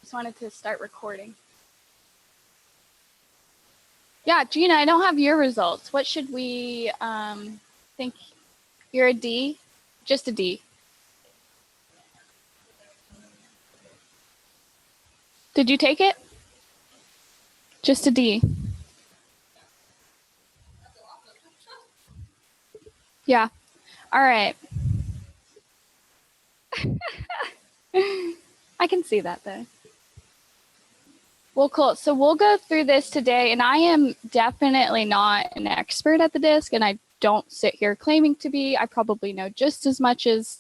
just wanted to start recording. Yeah, Gina, I don't have your results. What should we think? You're a D? Just a D. Did you take it? Just a D. Yeah. All right. I can see that though. Well, cool. So we'll go through this today, and I am definitely not an expert at the DISC, and I don't sit here claiming to be. I probably know just as much as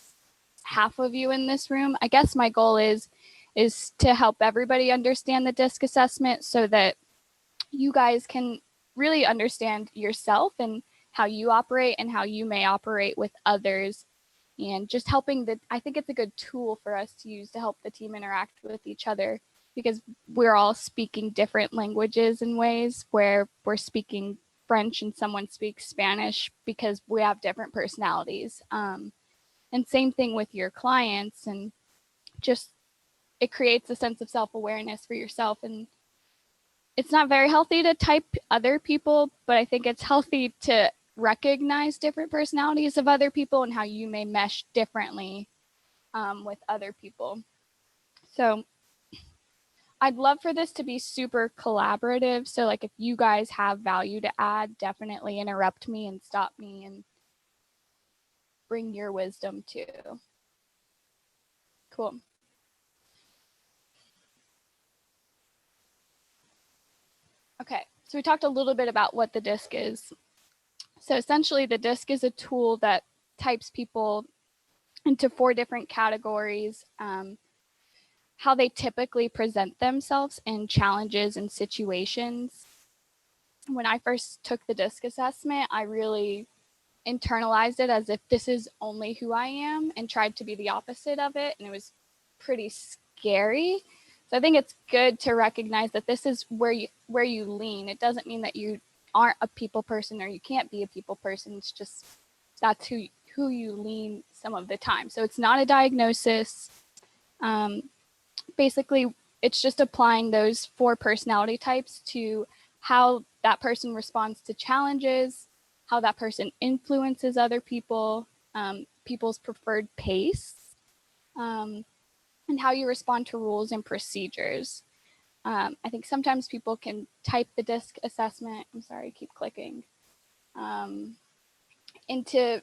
half of you in this room. I guess my goal is to help everybody understand the DISC assessment so that you guys can really understand yourself and how you operate and how you may operate with others, and just helping I think it's a good tool for us to use to help the team interact with each other, because we're all speaking different languages in ways where we're speaking French and someone speaks Spanish because we have different personalities. And same thing with your clients, and just it creates a sense of self-awareness for yourself. And it's not very healthy to type other people, but I think it's healthy to recognize different personalities of other people and how you may mesh differently with other people. So I'd love for this to be super collaborative. So like if you guys have value to add, definitely interrupt me and stop me and bring your wisdom too. Cool. Okay, so we talked a little bit about what the DISC is. So essentially the DISC is a tool that types people into 4 different categories. How they typically present themselves in challenges and situations. When I first took the DISC assessment, I really internalized it as if this is only who I am and tried to be the opposite of it. And it was pretty scary. So I think it's good to recognize that this is where you lean. It doesn't mean that you aren't a people person or you can't be a people person. It's just that's who you lean some of the time. So it's not a diagnosis. Basically, it's just applying those 4 personality types to how that person responds to challenges, how that person influences other people, people's preferred pace, and how you respond to rules and procedures. I think sometimes people can type the DISC assessment, I'm sorry, keep clicking, into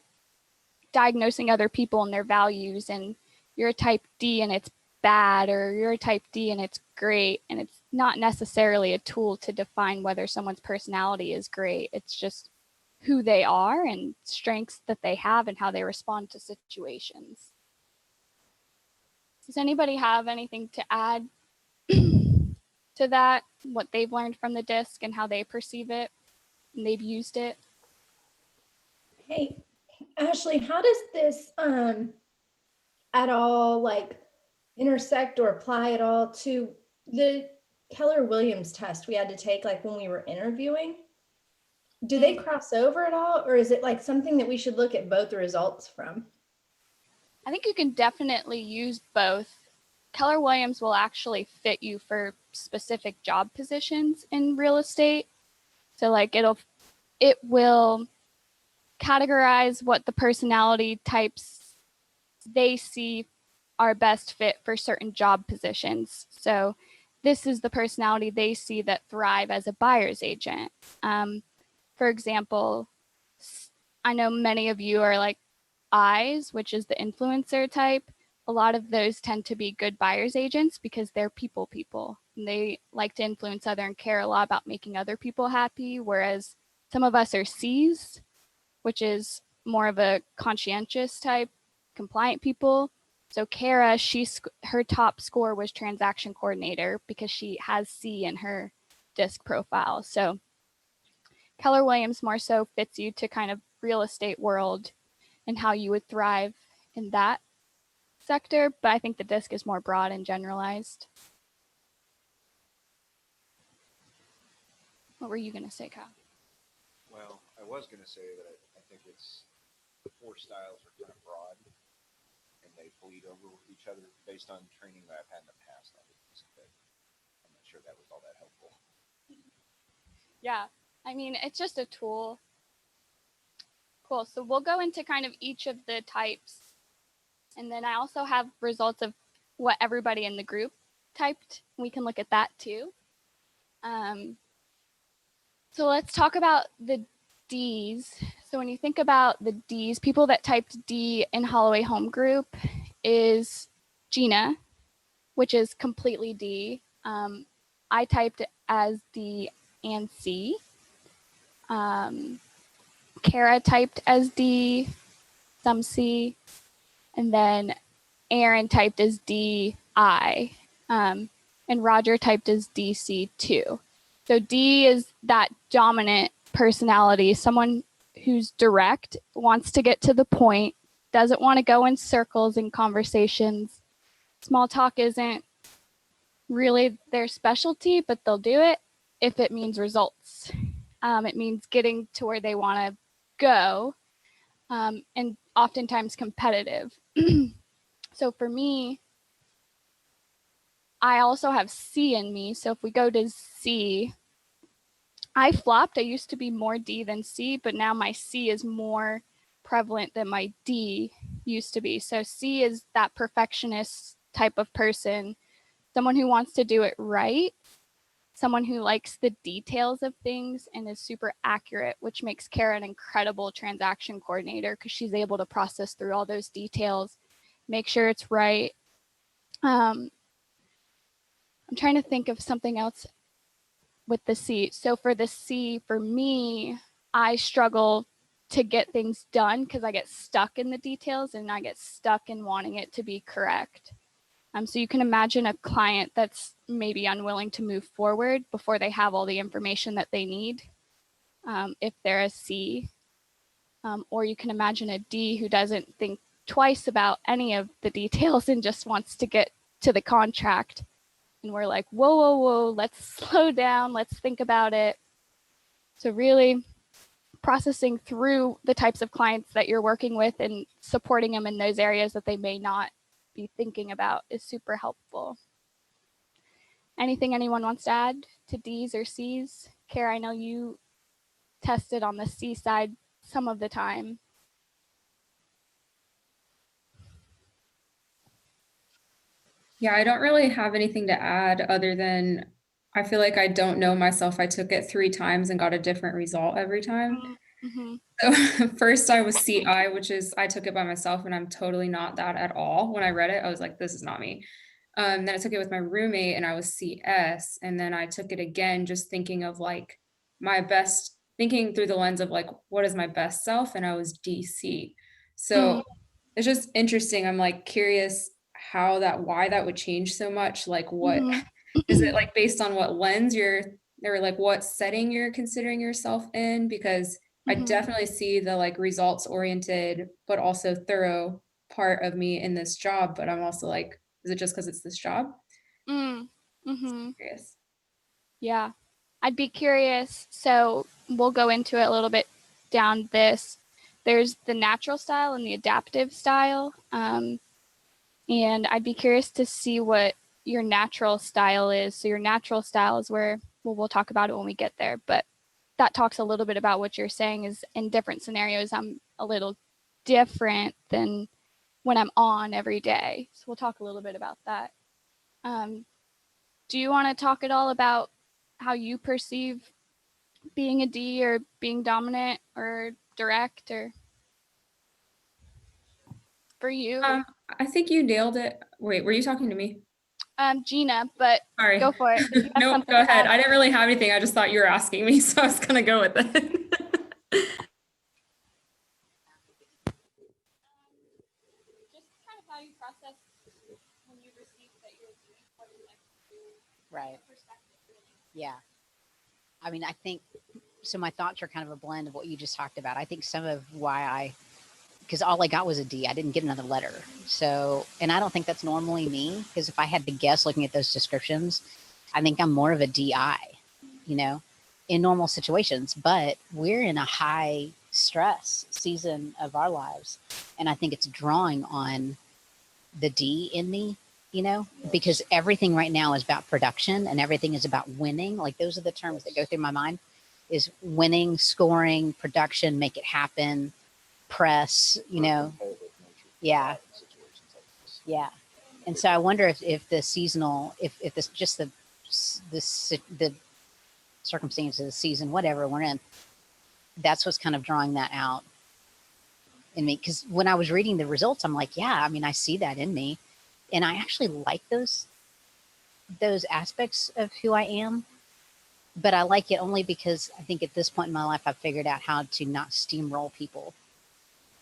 diagnosing other people and their values, and you're a type D and it's bad, or you're a type D and it's great. And it's not necessarily a tool to define whether someone's personality is great. It's just who they are and strengths that they have and how they respond to situations. Does anybody have anything to add to that, what they've learned from the DISC and how they perceive it and they've used it? Hey, Ashley, how does this at all like intersect or apply at all to the Keller-Williams test we had to take like when we were interviewing? Do they cross over at all, or is it like something that we should look at both the results from? I think you can definitely use both. Keller-Williams will actually fit you for specific job positions in real estate. So like it will categorize what the personality types they see are best fit for certain job positions. So this is the personality they see that thrive as a buyer's agent. For example, I know many of you are like I's, which is the influencer type. A lot of those tend to be good buyer's agents because they're people. And they like to influence other and care a lot about making other people happy. Whereas some of us are C's, which is more of a conscientious type, compliant people. So Kara, her top score was transaction coordinator because she has C in her DISC profile. So Keller-Williams more so fits you to kind of real estate world and how you would thrive in that sector, but I think the DISC is more broad and generalized. What were you going to say, Kyle? Well, I was going to say that I think it's the 4 styles are kind of broad and they bleed over with each other based on training that I've had in the past. I think it's good. sure that was all that helpful. Yeah, I mean, it's just a tool. Cool. So we'll go into kind of each of the types. And then I also have results of what everybody in the group typed. We can look at that too. So let's talk about the Ds. So when you think about the Ds, people that typed D in Holloway Home Group is Gina, which is completely D. I typed as D and C. Kara typed as D, some C, and then Aaron typed as DI, and Roger typed as DC too. So D is that dominant personality, someone who's direct, wants to get to the point, doesn't want to go in circles in conversations. Small talk isn't really their specialty, but they'll do it if it means results. It means getting to where they want to go, and oftentimes competitive. So for me, I also have C in me. So if we go to C, I flopped. I used to be more D than C, but now my C is more prevalent than my D used to be. So C is that perfectionist type of person, someone who wants to do it right, someone who likes the details of things and is super accurate, which makes Kara an incredible transaction coordinator because she's able to process through all those details, make sure it's right. I'm trying to think of something else with the C. So for the C, for me, I struggle to get things done because I get stuck in the details and I get stuck in wanting it to be correct. So you can imagine a client that's maybe unwilling to move forward before they have all the information that they need, if they're a C. Or you can imagine a D who doesn't think twice about any of the details and just wants to get to the contract. And we're like, whoa, whoa, whoa, let's slow down, let's think about it. So really processing through the types of clients that you're working with and supporting them in those areas that they may not be thinking about is super helpful. Anything anyone wants to add to D's or C's? Kara, I know you tested on the C side some of the time. Yeah, I don't really have anything to add other than I feel like I don't know myself. I took it 3 times and got a different result every time. Mm-hmm. So first I was CI, which is I took it by myself and I'm totally not that at all. When I read it, I was like, this is not me. Then I took it with my roommate and I was CS. And then I took it again, just thinking of like my best, thinking through the lens of like, what is my best self? And I was DC. So it's just interesting. I'm like curious why that would change so much. Like what is it like based on what lens or like what setting you're considering yourself in? Because I definitely see the like results oriented, but also thorough part of me in this job. But I'm also like, is it just because it's this job? Curious. Yeah, I'd be curious. So we'll go into it a little bit down this. There's the natural style and the adaptive style. And I'd be curious to see what your natural style is. So your natural style is where, well, we'll talk about it when we get there, but that talks a little bit about what you're saying is in different scenarios, I'm a little different than when I'm on every day. So we'll talk a little bit about that. Do you want to talk at all about how you perceive being a D or being dominant or direct or for you? I think you nailed it. Wait, were you talking to me? Gina, but Sorry. go for it. If you have No, something go to ahead. add. I didn't really have anything. I just thought you were asking me, so I was gonna go with it. Just kind of how you process when you receive that you're a D, what is like Right. perspective really? Yeah. I mean, I think so. My thoughts are kind of a blend of what you just talked about. I think some of why because all I got was a D. I didn't get another letter. So, and I don't think that's normally me because if I had to guess looking at those descriptions, I think I'm more of a DI, you know, in normal situations. But we're in a high stress season of our lives. And I think it's drawing on the D in me because everything right now is about production and everything is about winning. Like those are the terms that go through my mind is winning, scoring, production, make it happen, press, Competitive nature Yeah. in situations like this. Yeah. And so I wonder if the seasonal, if this just the circumstances, the season, whatever we're in, that's what's kind of drawing that out in me. Because when I was reading the results, I'm like, yeah, I mean, I see that in me, and I actually like those aspects of who I am. But I like it only because I think at this point in my life, I've figured out how to not steamroll people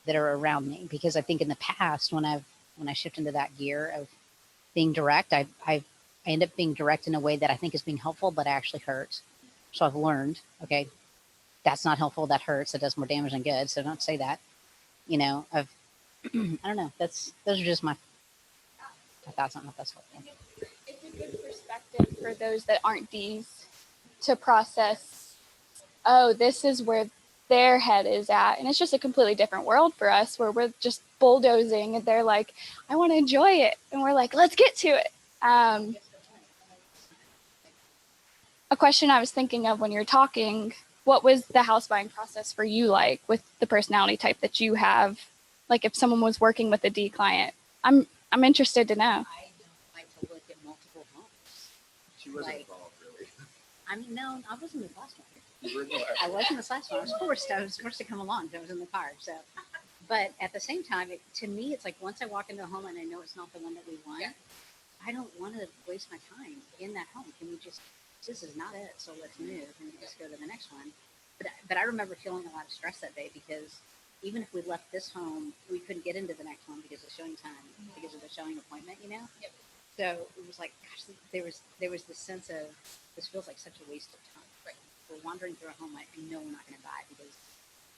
that are around me. Because I think in the past, when I shift into that gear of being direct, I end up being direct in a way that I think is being helpful, but actually hurts. So I've learned, okay, that's not helpful. That hurts. That does more damage than good. So don't say that. I've, I don't know. Those are just my thoughts on what that's helpful. It's a good perspective for those that aren't D's to process, oh, this is where their head is at. And it's just a completely different world for us where we're just bulldozing and they're like, I want to enjoy it. And we're like, let's get to it. A question I was thinking of when you're talking, what was the house buying process for you like with the personality type that you have? Like if someone was working with a D client, I'm interested to know. I don't like to look at multiple homes. She wasn't Like- involved really. I mean, no, I wasn't in the last one. You were in the last I was in this last one. I was forced to come along. I was in the car. So, but at the same time, to me, it's like once I walk into a home and I know it's not the one that we want, I don't want to waste my time in that home. Can we just? This is not it. So let's move and just go to the next one. But I remember feeling a lot of stress that day because even if we left this home, we couldn't get into the next one because of showing time, because of the showing appointment. Yep. So it was like, gosh, there was this sense of this feels like such a waste of time. Right. We're wandering through a home I know we're not going to buy because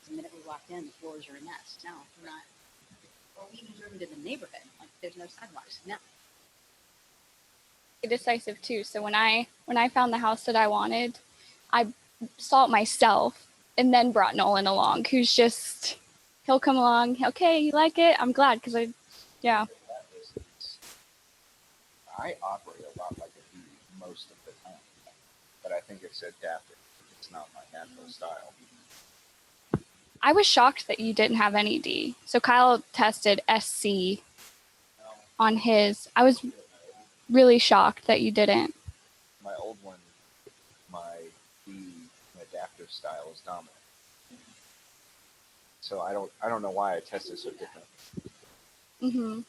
the minute we walked in, the floors are a mess. No, we're not. Or we even drove into the neighborhood. Like there's no sidewalks. No. Decisive too. So when I found the house that I wanted, I saw it myself and then brought Nolan along, who's just he'll come along. Okay, you like it? I'm glad because yeah. I operate a lot like a D most of the time, but I think it's adaptive. It's not my natural style. I was shocked that you didn't have any D. So Kyle tested SC on his. I was really shocked that you didn't. My old one, my D adaptive style is dominant. So I don't know why I tested so different. Mm-hmm.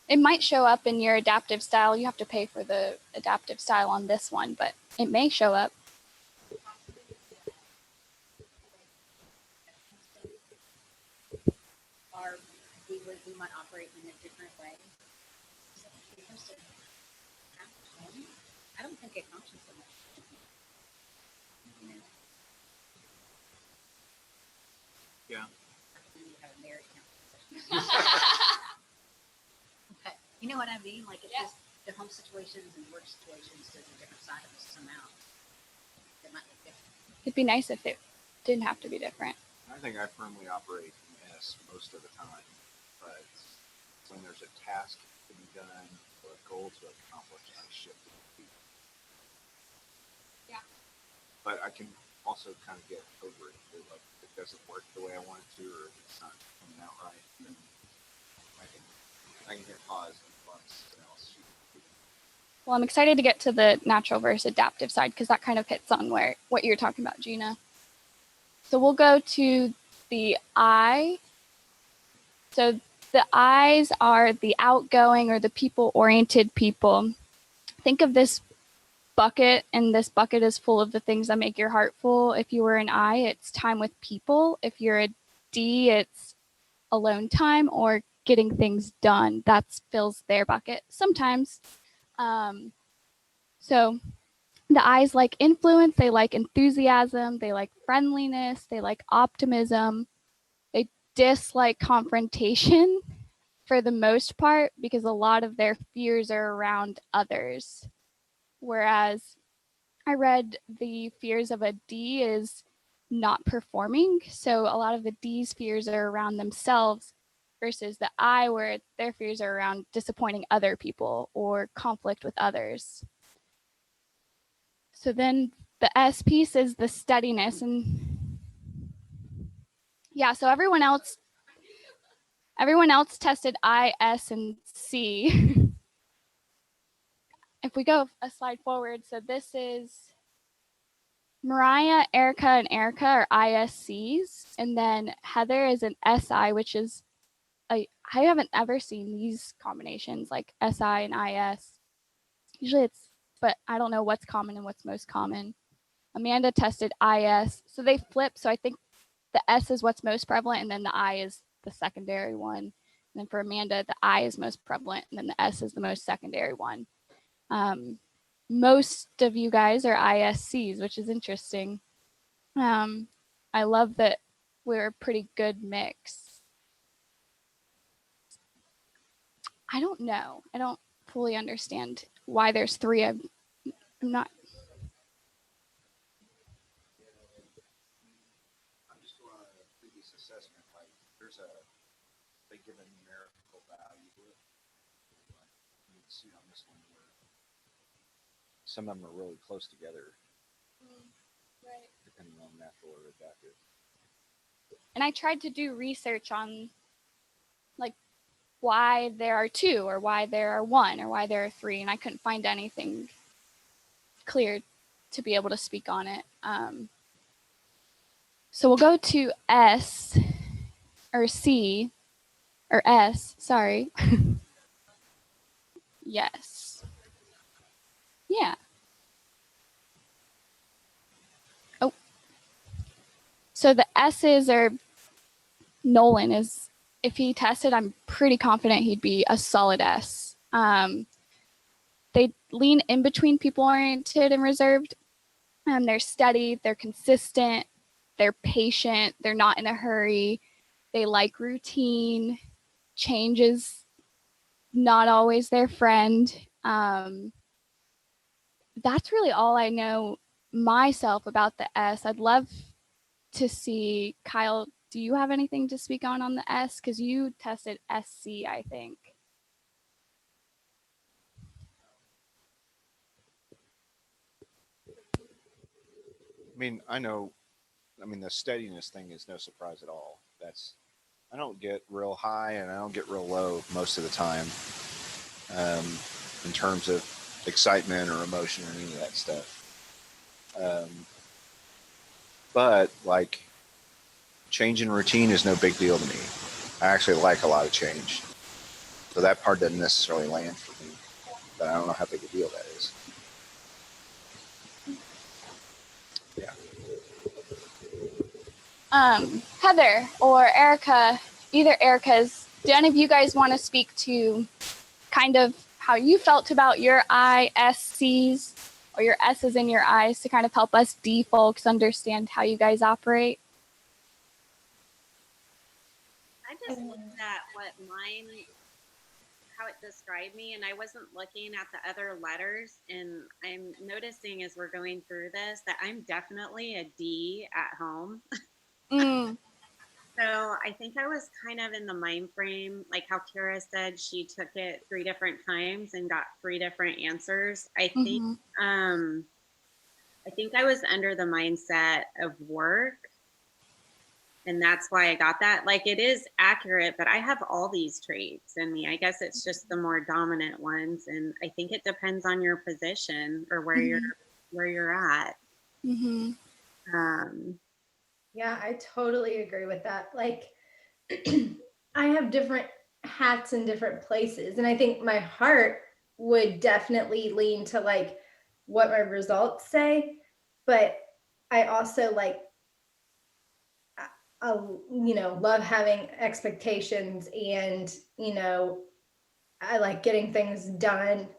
It might show up in your adaptive style. You have to pay for the adaptive style on this one, but it may show up. Or we might operate in a different way. I don't think it functions so much. Yeah. You have a marriage Okay. You know what I mean? Like it's just the home situations and work situations, there's a different side of us somehow. That might look different. It'd be nice if it didn't have to be different. I think I firmly operate in S most of the time, but when there's a task to be done or a goal to accomplish, I shift to D. Yeah. But I can also kind of get over it. Like if it doesn't work the way I want it to, or if it's not coming out right, then I can hit pause and once and I'll shoot. Well, I'm excited to get to the natural versus adaptive side because that kind of hits on what you're talking about, Gina. So we'll go to the I. So the I's are the outgoing or the people-oriented people. Think of this bucket, and this bucket is full of the things that make your heart full. If you were an I, it's time with people. If you're a D, it's alone time or getting things done. That fills their bucket sometimes. So the I's like influence, they like enthusiasm, they like friendliness, they like optimism, they dislike confrontation for the most part because a lot of their fears are around others. Whereas I read the fears of a D is not performing. So a lot of the D's fears are around themselves versus the I, where their fears are around disappointing other people or conflict with others. So then the S piece is the steadiness. And yeah, so everyone else tested I, S, and C. If we go a slide forward, so this is Mariah, Erica, and Erica are ISCs, and then Heather is an SI, which is I haven't ever seen these combinations like SI and IS. Usually it's, but I don't know what's common and what's most common. Amanda tested IS, so they flip. So I think the S is what's most prevalent, and then the I is the secondary one. And then for Amanda, the I is most prevalent, and then the S is the most secondary one. Most of you guys are ISCs, which is interesting. I love that we're a pretty good mix. I don't know. I don't fully understand why there's three. I'm not. I'm just doing a previous assessment. Like, they give a numerical value to it. Like, you can see on this one where some of them are really close together, Right. depending on natural or adaptive. And I tried to do research on like why there are two or why there are one or why there are three, and I couldn't find anything clear to be able to speak on it. So we'll go to S or C or S, sorry. Yes. Yeah. Oh. So the S's are, Nolan is, if he tested, I'm pretty confident he'd be a solid S. They lean in between people oriented and reserved. They're steady, they're consistent, they're patient, they're not in a hurry, they like routine, change is not always their friend. That's really all I know myself about the S. I'd love to see, Kyle, do you have anything to speak on the S? Because you tested SC, I think. I mean, the steadiness thing is no surprise at all. I don't get real high and I don't get real low most of the time, in terms of excitement or emotion or any of that stuff. But like, change in routine is no big deal to me. I actually like a lot of change. So that part doesn't necessarily land for me, but I don't know how big a deal that is. Yeah. Heather or Erica, either Erica's, do any of you guys want to speak to kind of how you felt about your ISCs or your S's in your I's to kind of help us D folks understand how you guys operate? I just looked at how it described me, and I wasn't looking at the other letters. And I'm noticing as we're going through this that I'm definitely a D at home. So I think I was kind of in the mind frame, like how Kira said she took it 3 different times and got 3 different answers. I think I was under the mindset of work. And that's why I got that. Like, it is accurate, but I have all these traits in me. I guess it's just the more dominant ones. And I think it depends on your position or where you're at. Yeah, I totally agree with that. Like, I have different hats in different places. And I think my heart would definitely lean to like what my results say. But I also like, I love having expectations, and, I like getting things done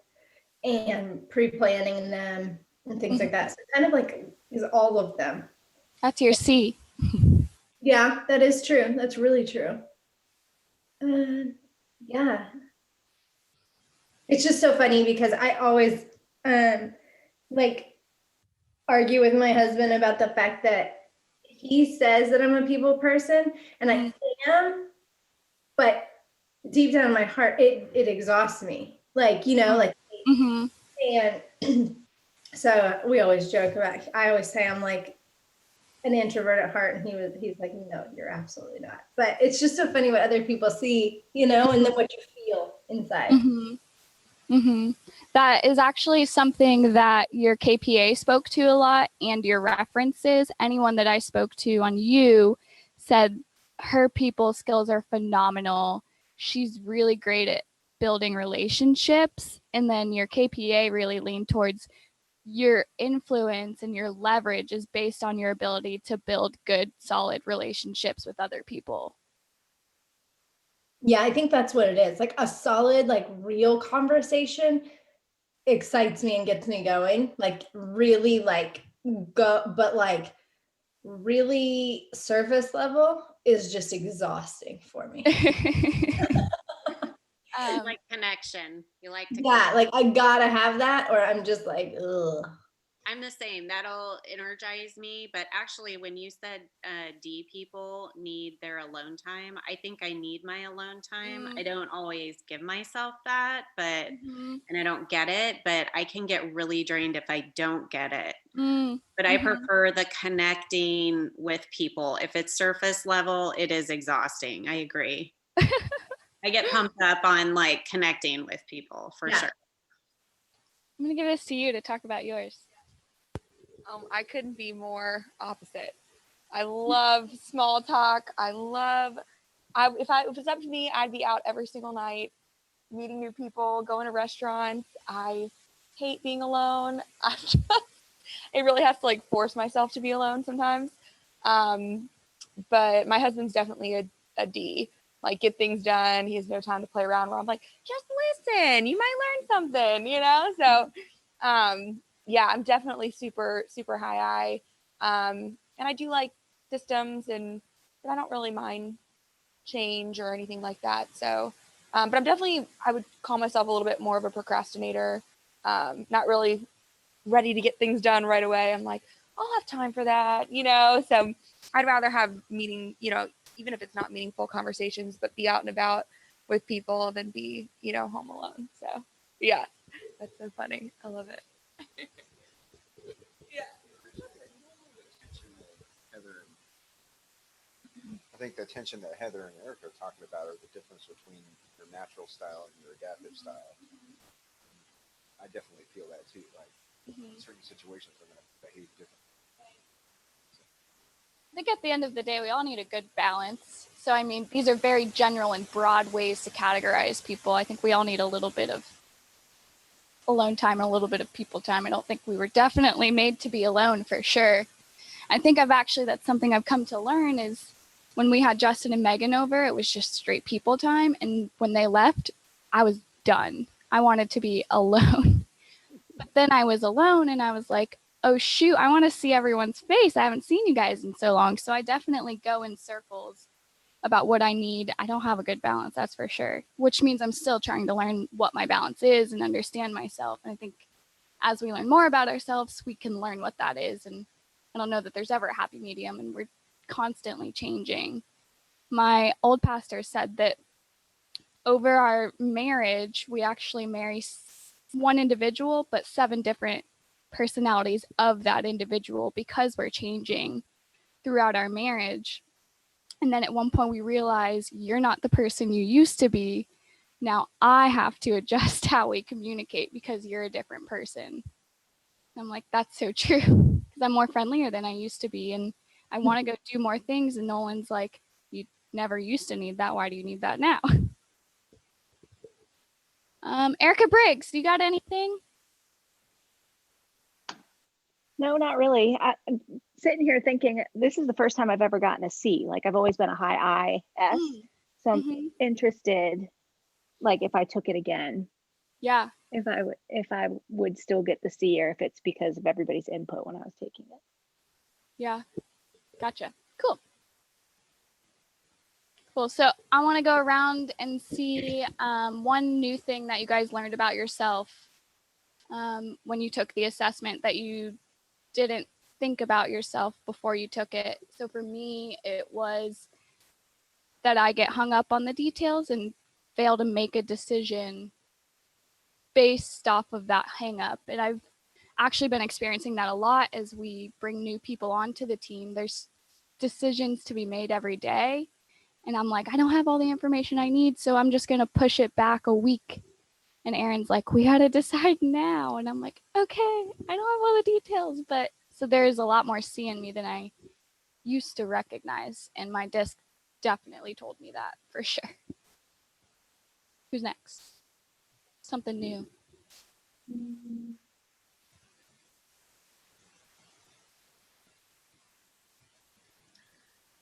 and pre-planning them and things like that. So kind of like is all of them. That's your C. Yeah, that is true. That's really true. Yeah. It's just so funny because I always like argue with my husband about the fact that he says that I'm a people person and I am, but deep down in my heart, it exhausts me. Like, you know, like, Mm-hmm. and so we always joke about, I always say I'm like an introvert at heart, and he's like, no, you're absolutely not. But it's just so funny what other people see, you know, and then what you feel inside. Mm-hmm. Mm-hmm. That is actually something that your KPA spoke to a lot, and your references. Anyone that I spoke to on you said her people skills are phenomenal. She's really great at building relationships. And then your KPA really leaned towards your influence, and your leverage is based on your ability to build good, solid relationships with other people. Yeah, I think that's what it is. Like a solid, like real conversation excites me and gets me going. Like really like go, but like really surface level is just exhausting for me. You like connection. You like to Yeah, like I gotta have that, or I'm just like, ugh. I'm the same. That'll energize me. But actually, when you said D people need their alone time, I think I need my alone time. I don't always give myself that, but Mhm. and I don't get it, but I can get really drained if I don't get it. Mm. But I Mhm. prefer the connecting with people. If it's surface level, it is exhausting. I agree. I get pumped up on like connecting with people for Yeah. sure. I'm gonna give this to you to talk about yours. I couldn't be more opposite. I love small talk. If it was up to me, I'd be out every single night, meeting new people, going to restaurants. I hate being alone. It really has to like force myself to be alone sometimes. But my husband's definitely a D. Like get things done. He has no time to play around. Where I'm like, just listen. You might learn something, you know. So, yeah, I'm definitely super super high I. And I do like systems, but I don't really mind change or anything like that. So, but I would call myself a little bit more of a procrastinator. Not really ready to get things done right away. I'm like, I'll have time for that, you know? So I'd rather have even if it's not meaningful conversations, but be out and about with people than be, home alone. So yeah, that's so funny. I love it. I think the tension that Heather and Erica are talking about are the difference between your natural style and your adaptive style. I definitely feel that too. Like certain situations are going to behave differently. I think at the end of the day, we all need a good balance. So, I mean, these are very general and broad ways to categorize people. I think we all need a little bit of alone time and a little bit of people time. I don't think we were definitely made to be alone for sure. I think that's something I've come to learn is when we had Justin and Megan over, it was just straight people time. And when they left, I was done. I wanted to be alone. But then I was alone and I was like, oh shoot, I want to see everyone's face. I haven't seen you guys in so long. So I definitely go in circles about what I need. I don't have a good balance, that's for sure, which means I'm still trying to learn what my balance is and understand myself. And I think as we learn more about ourselves, we can learn what that is. And I don't know that there's ever a happy medium, and we're constantly changing. My old pastor said that over our marriage, we actually marry one individual, but 7 different personalities of that individual because we're changing throughout our marriage. And then at one point, we realize you're not the person you used to be. Now I have to adjust how we communicate because you're a different person. And I'm like, that's so true because I'm more friendlier than I used to be. And I want to go do more things. And Nolan's like, you never used to need that. Why do you need that now? Erica Briggs, you got anything? No, not really. I'm sitting here thinking this is the first time I've ever gotten a C. Like I've always been a high I, S. So I'm interested, like if I took it again, Yeah. if I would still get the C, or if it's because of everybody's input when I was taking it. Yeah. Gotcha. Cool. Cool. So I want to go around and see one new thing that you guys learned about yourself when you took the assessment that you didn't think about yourself before you took it. So for me, it was that I get hung up on the details and fail to make a decision based off of that hang up. And I've actually been experiencing that a lot as we bring new people onto the team. There's decisions to be made every day. And I'm like, I don't have all the information I need, so I'm just going to push it back a week. And Aaron's like, we got to decide now. And I'm like, okay, I don't have all the details. But so there's a lot more C in me than I used to recognize. And my disc definitely told me that for sure. Who's next? Something new.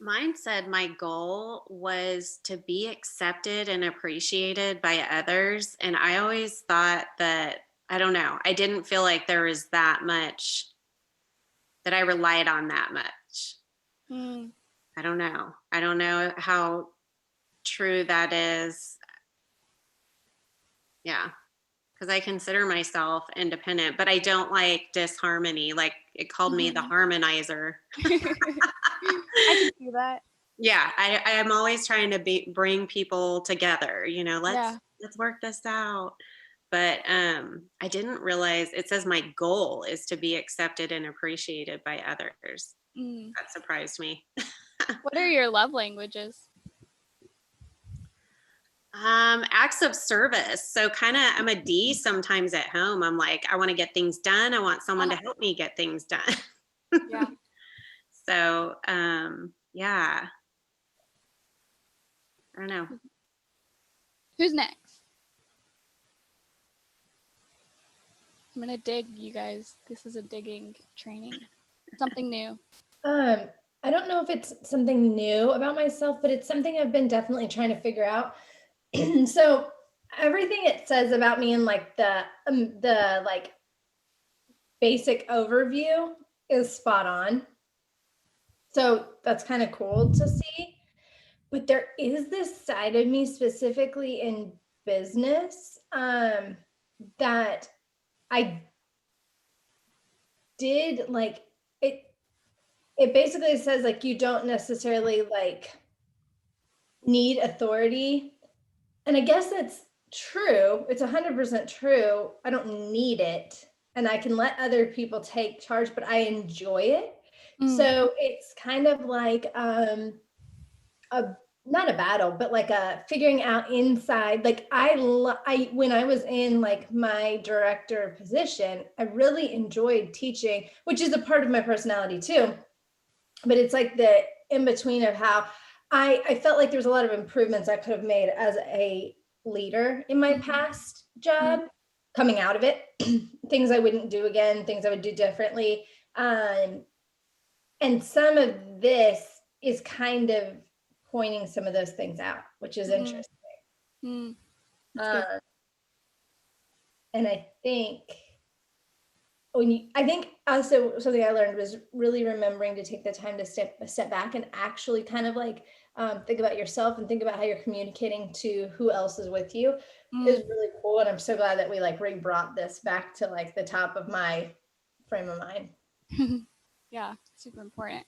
Mine said my goal was to be accepted and appreciated by others. And I always thought that, I don't know, I didn't feel like there was that much that I relied on that much. I don't know. I don't know how true that is. Yeah. Because I consider myself independent, but I don't like disharmony. Like it called me the harmonizer. I can see that. Yeah, I am always trying to bring people together. You know, let's work this out. But I didn't realize it says my goal is to be accepted and appreciated by others. That surprised me. What are your love languages? Acts of service. So kind of, I'm a D sometimes at home. I'm like, I want to get things done. I want someone to help me get things done. Yeah. So, yeah. I don't know. Who's next? I'm gonna dig, you guys. This is a digging training. Something new. I don't know if it's something new about myself, but it's something I've been definitely trying to figure out. So everything it says about me in like the like basic overview is spot on. So that's kind of cool to see. But there is this side of me specifically in business that I did like it. It basically says like you don't necessarily like need authority. And I guess that's true. It's 100% true. I don't need it. And I can let other people take charge, but I enjoy it. So it's kind of like not a battle, but like a figuring out inside. Like I when I was in like my director position, I really enjoyed teaching, which is a part of my personality too. But it's like the in between of how I felt like there was a lot of improvements I could have made as a leader in my past job, coming out of it, things I wouldn't do again, things I would do differently. And some of this is kind of pointing some of those things out, which is interesting. And I think I think also something I learned was really remembering to take the time to step back and actually kind of like think about yourself and think about how you're communicating to who else is with you is really cool. And I'm so glad that we like brought this back to like the top of my frame of mind. Yeah, super important.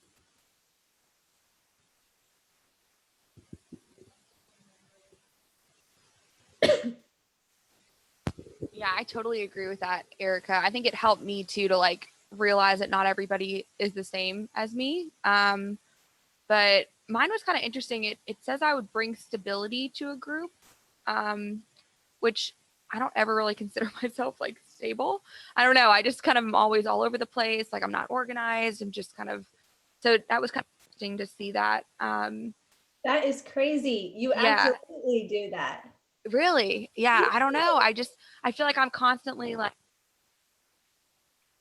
Yeah, I totally agree with that, Erica. I think it helped me too to like realize that not everybody is the same as me. But mine was kind of interesting. It says I would bring stability to a group, which I don't ever really consider myself like stable. I don't know. I just kind of am always all over the place. Like I'm not organized and just kind of, so that was kind of interesting to see that. That is crazy. You absolutely do that. Really? Yeah. I don't know. I feel like I'm constantly like,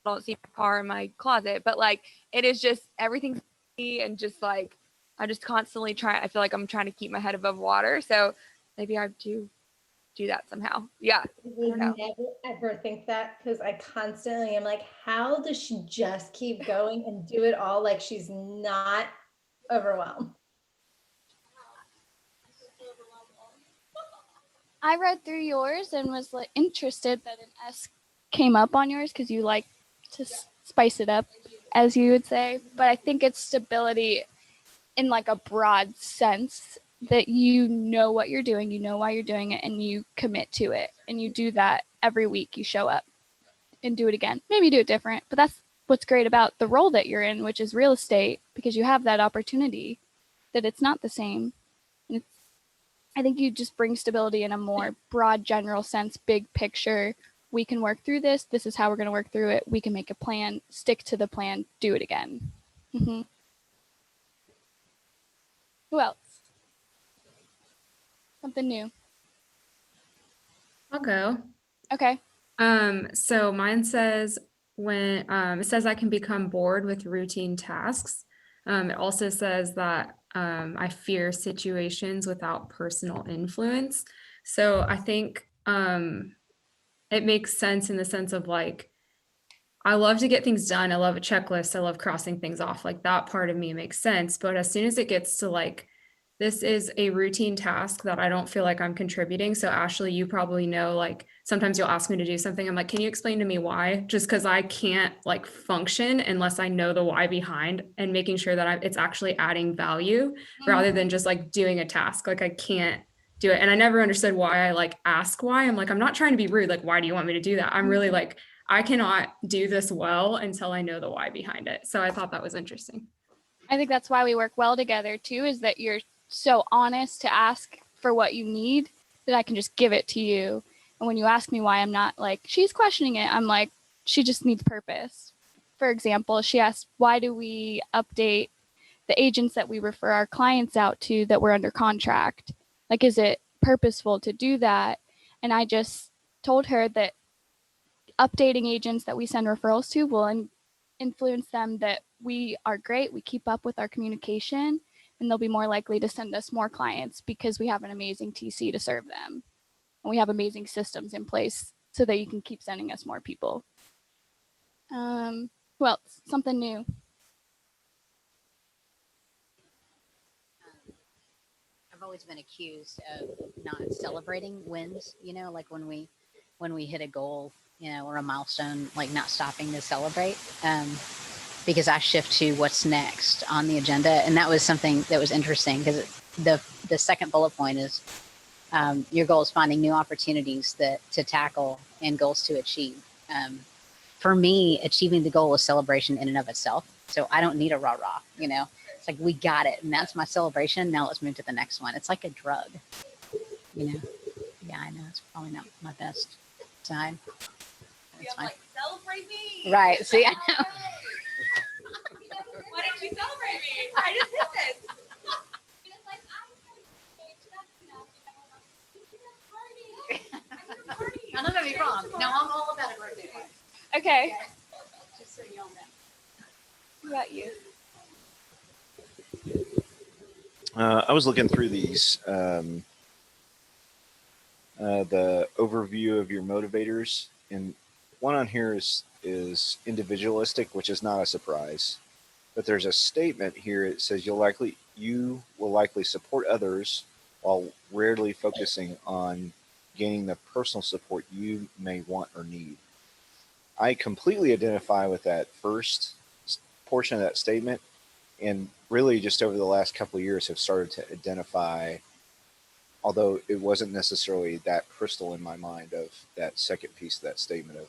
I don't see my car in my closet, but like, it is just everything's and just like, I just constantly I feel like I'm trying to keep my head above water. So maybe I do that somehow. Yeah. I would never ever think that because I constantly am like, how does she just keep going and do it all like she's not overwhelmed? I read through yours and was like interested that an S came up on yours because you like to spice it up, as you would say. But I think it's stability in like a broad sense that you know what you're doing, you know why you're doing it, and you commit to it. And you do that every week. You show up and do it again. Maybe do it different, but that's what's great about the role that you're in, which is real estate, because you have that opportunity that it's not the same. And it's, I think you just bring stability in a more broad, general sense, big picture. We can work through this. This is how we're going to work through it. We can make a plan, stick to the plan, do it again. Who else? Something new. I'll go. Okay. So mine says when it says I can become bored with routine tasks. It also says that I fear situations without personal influence. So I think it makes sense in the sense of like, I love to get things done. I love a checklist. I love crossing things off. Like that part of me makes sense. But as soon as it gets to like, this is a routine task that I don't feel like I'm contributing. So Ashley, you probably know, like sometimes you'll ask me to do something. I'm like, can you explain to me why? Just because I can't like function unless I know the why behind, and making sure that it's actually adding value rather than just like doing a task. Like I can't do it. And I never understood why I like ask why. I'm like, I'm not trying to be rude. Like, why do you want me to do that? I'm really like, I cannot do this well until I know the why behind it. So I thought that was interesting. I think that's why we work well together too, is that you're so honest to ask for what you need that I can just give it to you. And when you ask me why, I'm not like, she's questioning it. I'm like, she just needs purpose. For example, she asked, why do we update the agents that we refer our clients out to that we're under contract? Like, is it purposeful to do that? And I just told her that updating agents that we send referrals to will influence them that we are great, we keep up with our communication, and they'll be more likely to send us more clients because we have an amazing TC to serve them. And we have amazing systems in place so that you can keep sending us more people. Who else? Something new. I've always been accused of not celebrating wins, you know, like when we hit a goal, you know, or a milestone, like not stopping to celebrate. Because I shift to what's next on the agenda. And that was something that was interesting because the second bullet point is your goal is finding new opportunities to tackle and goals to achieve. For me, achieving the goal is celebration in and of itself. So I don't need a rah-rah, you know, it's like, we got it. And that's my celebration. Now let's move to the next one. It's like a drug, you know? Yeah, I know. It's probably not my best time. It's fine. Like, celebrate me. Right. See, I know. Why didn't you celebrate me? I just did this. Now, don't get me wrong. No, I'm all about a birthday party. Okay. Just so you all know. What about you? I was looking through these, the overview of your motivators, and one on here is individualistic, which is not a surprise. But there's a statement here. It says you will likely support others while rarely focusing on gaining the personal support you may want or need. I completely identify with that first portion of that statement, and really just over the last couple of years have started to identify, although it wasn't necessarily that crystal in my mind, of that second piece of that statement of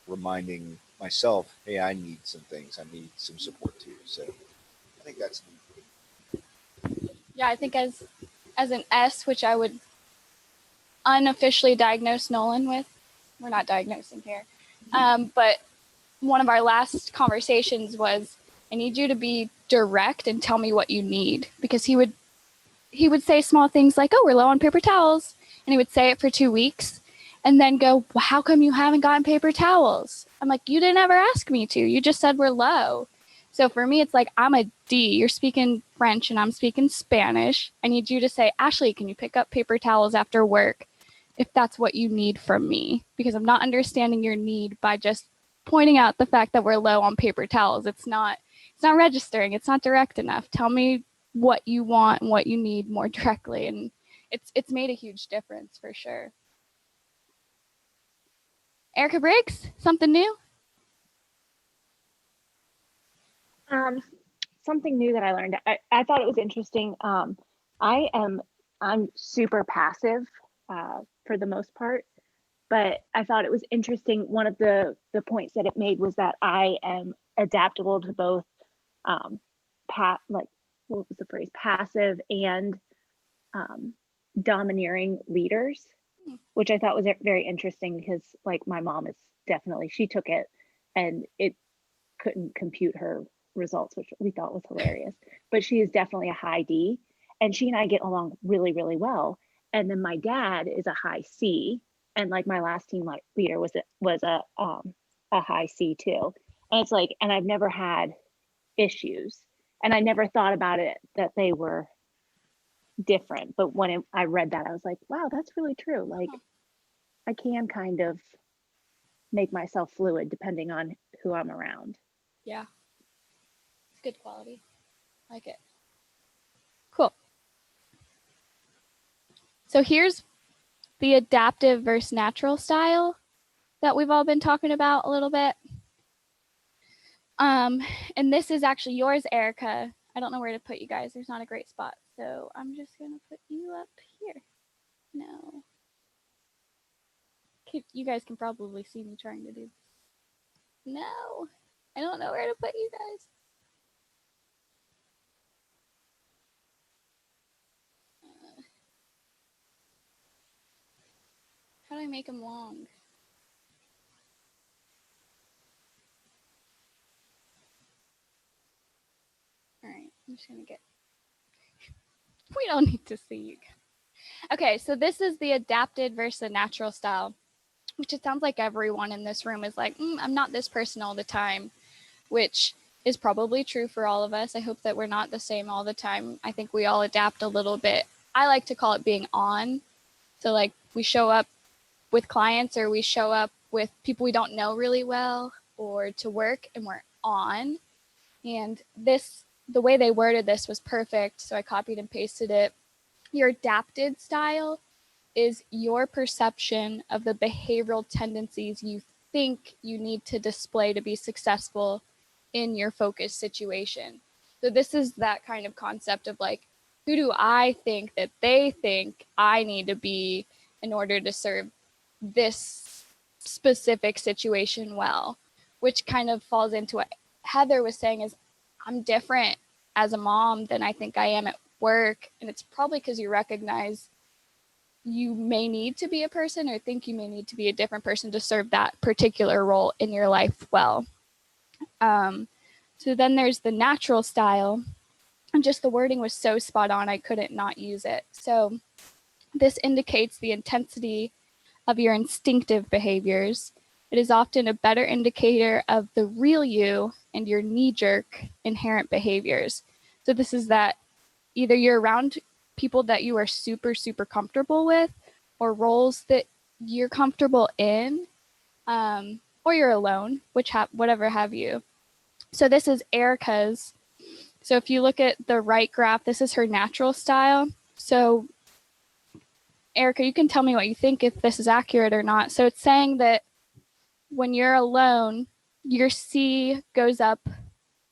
reminding myself, hey, I need some things. I need some support too. So I think that's neat. Yeah, I think as an S, which I would unofficially diagnose Nolan with, we're not diagnosing here, but one of our last conversations was, I need you to be direct and tell me what you need, because he would say small things like, oh, we're low on paper towels, and he would say it for 2 weeks and then go, well, how come you haven't gotten paper towels? I'm like, you didn't ever ask me to. You just said we're low. So for me, it's like, I'm a D. You're speaking French and I'm speaking Spanish. I need you to say, Ashley, can you pick up paper towels after work if that's what you need from me? Because I'm not understanding your need by just pointing out the fact that we're low on paper towels. It's not registering. It's not direct enough. Tell me what you want and what you need more directly. And it's made a huge difference for sure. Erica Briggs, something new? Something new that I learned. I thought it was interesting. I'm super passive for the most part, but I thought it was interesting. One of the points that it made was that I am adaptable to both like what was the phrase, passive and domineering leaders, which I thought was very interesting because like my mom is definitely, she took it and it couldn't compute her results, which we thought was hilarious, but she is definitely a high D, and she and I get along really, really well. And then my dad is a high C, and like my last team leader was a high C too. And it's like, and I've never had issues, and I never thought about it that they were different. But when I read that, I was like, wow, that's really true. Like, I can kind of make myself fluid depending on who I'm around. Yeah. It's good quality. Like it. Cool. So here's the adaptive versus natural style that we've all been talking about a little bit. And this is actually yours, Erica. I don't know where to put you guys. There's not a great spot. So I'm just going to put you up here. No. You guys can probably see me trying to do this. No. I don't know where to put you guys. How do I make them long? All right, I'm just gonna get. We don't need to see you. Okay, so this is the adapted versus the natural style, which it sounds like everyone in this room is like, I'm not this person all the time, which is probably true for all of us. I hope that we're not the same all the time. I think we all adapt a little bit. I like to call it being on. So like we show up with clients or we show up with people we don't know really well or to work and we're on. And this, the way they worded this was perfect. So I copied and pasted it. Your adapted style is your perception of the behavioral tendencies you think you need to display to be successful in your focus situation. So this is that kind of concept of like, who do I think that they think I need to be in order to serve this specific situation well, which kind of falls into what Heather was saying is I'm different as a mom than I think I am at work. And it's probably because you recognize you may need to be a person or think you may need to be a different person to serve that particular role in your life well. So then there's the natural style, and just the wording was so spot on, I couldn't not use it. So this indicates the intensity of your instinctive behaviors. It is often a better indicator of the real you and your knee-jerk inherent behaviors. So this is that either you're around people that you are super, super comfortable with or roles that you're comfortable in, or you're alone, whatever have you. So this is Erica's. So if you look at the right graph, this is her natural style. So Erica, you can tell me what you think if this is accurate or not. So it's saying that when you're alone, your C goes up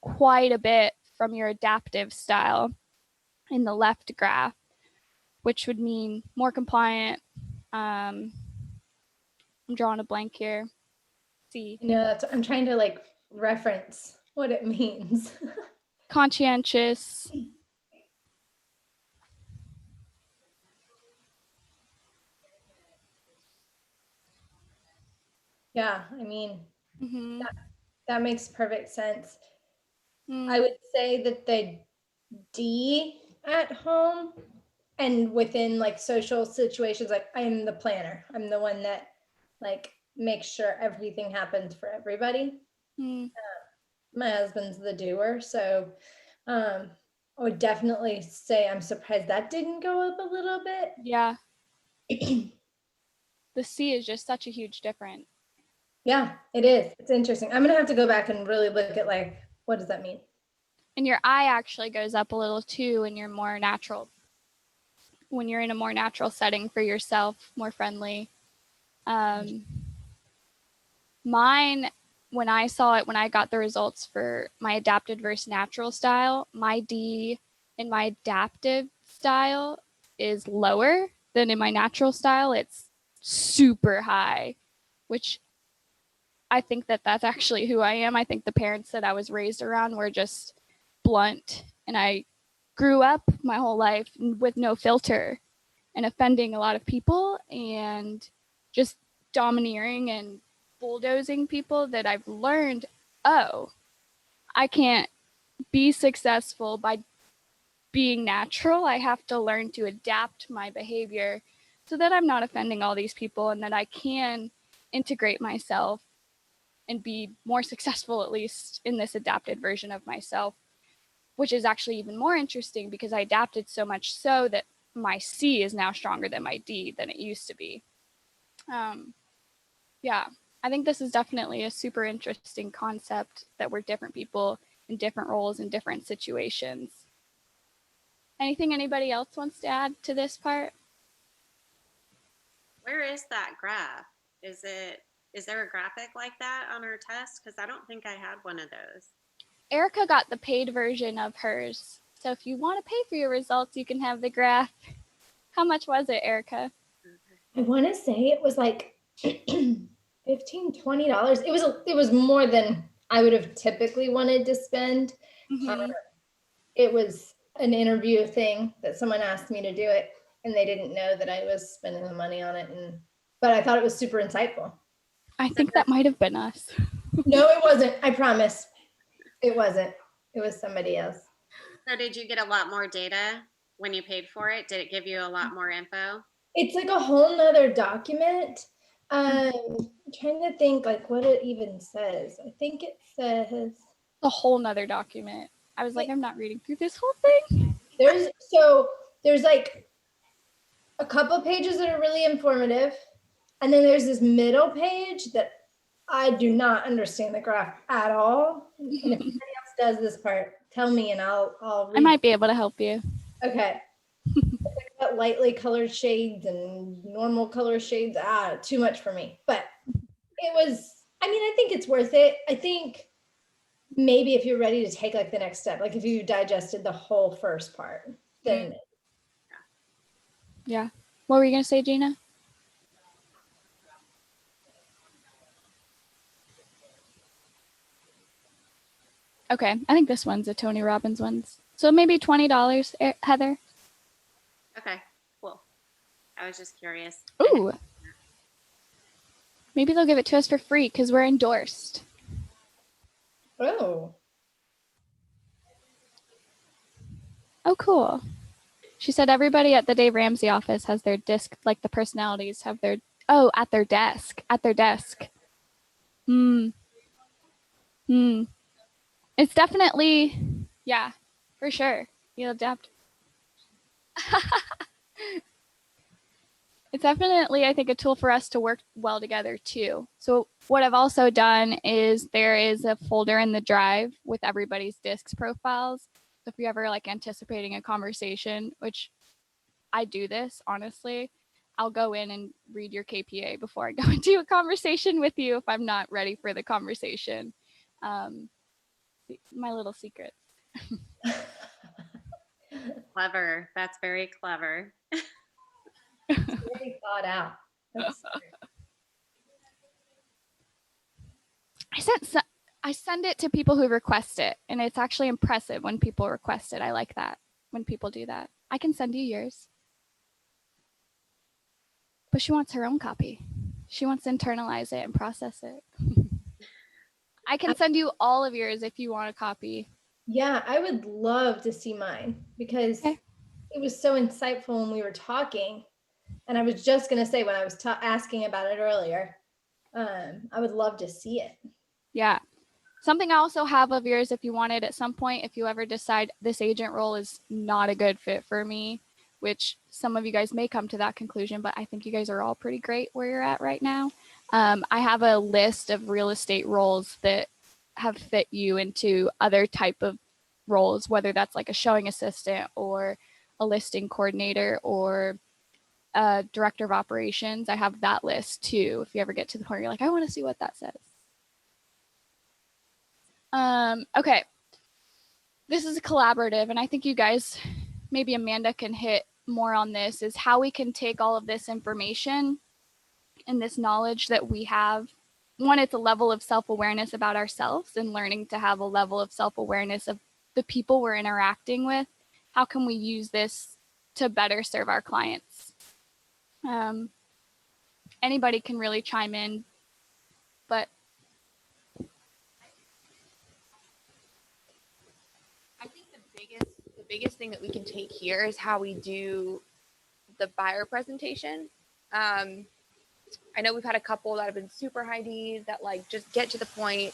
quite a bit from your adaptive style in the left graph, which would mean more compliant. I'm drawing a blank here. C. No, that's, I'm trying to like reference what it means. Conscientious. Yeah, I mean, Mm-hmm. that makes perfect sense. Mm. I would say that the D at home and within like social situations, like I'm the planner. I'm the one that like makes sure everything happens for everybody. Mm. My husband's the doer. So I would definitely say I'm surprised that didn't go up a little bit. Yeah. The C is just such a huge difference. Yeah, it is. It's interesting. I'm gonna have to go back and really look at like, what does that mean? And your I actually goes up a little too when you're more natural. When you're in a more natural setting for yourself, more friendly. Mine, when I saw it, when I got the results for my adapted versus natural style, my D in my adaptive style is lower than in my natural style. It's super high, which I think that that's actually who I am. I think the parents that I was raised around were just blunt, and I grew up my whole life with no filter and offending a lot of people and just domineering and bulldozing people, that I've learned, oh, I can't be successful by being natural. I have to learn to adapt my behavior so that I'm not offending all these people, and that I can integrate myself and be more successful, at least in this adapted version of myself, which is actually even more interesting because I adapted so much so that my C is now stronger than my D than it used to be. Yeah, I think this is definitely a super interesting concept, that we're different people in different roles in different situations. Anything anybody else wants to add to this part? Where is that graph? Is there a graphic like that on her test? Because I don't think I had one of those. Erica got the paid version of hers. So if you want to pay for your results, you can have the graph. How much was it, Erica? I want to say it was like $15, $20. It was more than I would have typically wanted to spend. Mm-hmm. It was an interview thing that someone asked me to do it, and they didn't know that I was spending the money on it. But I thought it was super insightful. I think that might have been us. No, it wasn't. I promise. It wasn't. It was somebody else. So did you get a lot more data when you paid for it? Did it give you a lot more info? It's like a whole nother document. I'm trying to think like what it even says. I think it says A whole nother document. I was like, I'm not reading through this whole thing. there's like a couple pages that are really informative, and then there's this middle page that I do not understand the graph at all. And if anybody else does this part, tell me and I'll read. I might be able to help you. Okay. It's like lightly colored shades and normal color shades. Too much for me. But it was, I think it's worth it. I think maybe if you're ready to take like the next step, like if you digested the whole first part, then Yeah. What were you going to say, Gina? Okay, I think this one's a Tony Robbins one's. So maybe $20, Heather. Okay, cool. I was just curious. Ooh. Maybe they'll give it to us for free because we're endorsed. oh. Oh, cool. She said everybody at the Dave Ramsey office has their disc, like the personalities have their, at their desk. At their desk. It's definitely, yeah, for sure. You'll adapt. It's definitely, I think, a tool for us to work well together too. So what I've also done is there is a folder in the drive with everybody's discs profiles. So if you're ever like anticipating a conversation, which I do this, honestly, I'll go in and read your KPA before I go into a conversation with you if I'm not ready for the conversation. My little secret. Clever. That's very clever. Very thought out. I send it to people who request it, and it's actually impressive when people request it. I like that when people do that. I can send you yours. But she wants her own copy. She wants to internalize it and process it. I can send you all of yours if you want a copy. Yeah, I would love to see mine because it was so insightful when we were talking. And I was just going to say when I was asking about it earlier, I would love to see it. Yeah. Something I also have of yours if you wanted at some point, if you ever decide this agent role is not a good fit for me, which some of you guys may come to that conclusion, but I think you guys are all pretty great where you're at right now. I have a list of real estate roles that have fit you into other type of roles, whether that's like a showing assistant or a listing coordinator or a director of operations. I have that list too. If you ever get to the point where you're like, I want to see what that says. Okay. this is a collaborative, and I think you guys, maybe Amanda can hit more on this, is how we can take all of this information and this knowledge that we have. One, it's a level of self-awareness about ourselves and learning to have a level of self-awareness of the people we're interacting with. How can we use this to better serve our clients? Anybody can really chime in, but I think the biggest thing that we can take here is how we do the buyer presentation. I know we've had a couple that have been super high Ds that like just get to the point.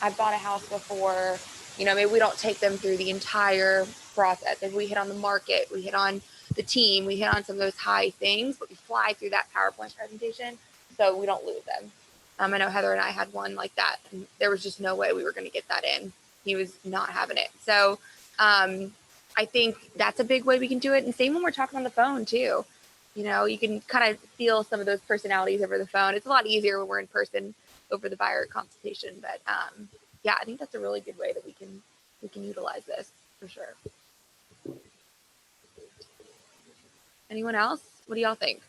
I've bought a house before, you know, maybe we don't take them through the entire process. If we hit on the market, we hit on the team, we hit on some of those high things, but we fly through that PowerPoint presentation so we don't lose them. I know Heather and I had one like that, and there was just no way we were going to get that in. He was not having it. So I think that's a big way we can do it. And same when we're talking on the phone too. You know, you can kind of feel some of those personalities over the phone. It's a lot easier when we're in person over the buyer consultation. But yeah, I think that's a really good way that we can utilize this for sure. Anyone else? What do y'all think?